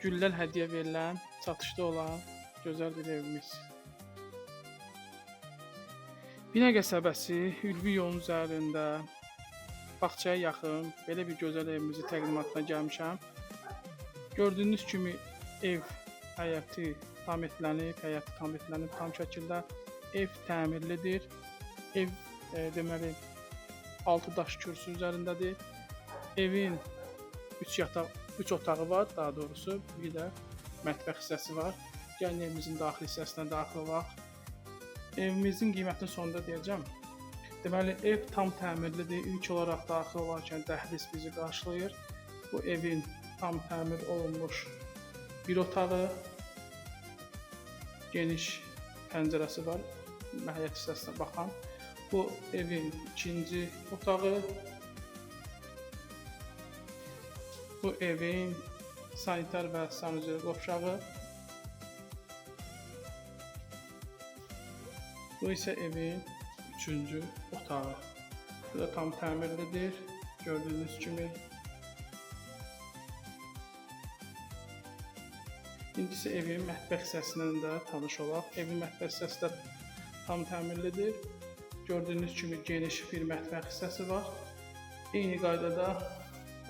güllər hədiyyə verilən, satışda olan gözəl bir evimiz. Binə qəsəbəsi, Ülvi yolun üzərində, bağçaya yaxın belə bir gözəl evimizi təqdimatına gəlmişəm. Gördüyünüz kimi ev həyəti tam etlənib, tam şəkildə ev təmirlidir. Ev deməli 6 daş kürsü üzərindədir. Evin 3 otağı var, daha doğrusu bir də mətbəx hissəsi var. Gəlin evimizin daxili hissəsinə daxil olaq. Evimizin qiymətini sonunda deyəcəm. Deməli, ev tam təmirlidir. İlk olaraq daxil olarkən dəhliz bizi qarşılayır. Bu evin tam təmir olunmuş bir otağı, geniş pəncərəsi var, həyət hissəsinə baxan. Bu evin ikinci otağı, bu evin sanitar və sanitariya qovşağı, bu isə evin üçüncü otağı. Bu da tam təmirlidir, gördüyünüz kimi. İkincisi evin mətbəx hissəsindən də tanış olaq. Evin mətbəx hissəsi də tam təmirlidir. Gördüyünüz kimi geniş bir mətbəx hissəsi var. Eyni qaydada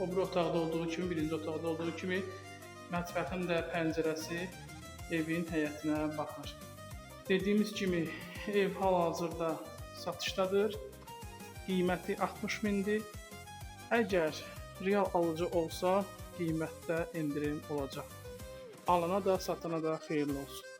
o bir otaqda olduğu kimi, birinci otaqda olduğu kimi mətbəxin də pəncərəsi evin həyətinə baxır. Dediyimiz kimi ev hal-hazırda satışdadır. Qiyməti 60 mindir. Əgər real alıcı olsa, qiymətdə endirim olacaq. Alana da, satana da xeyirli olsun.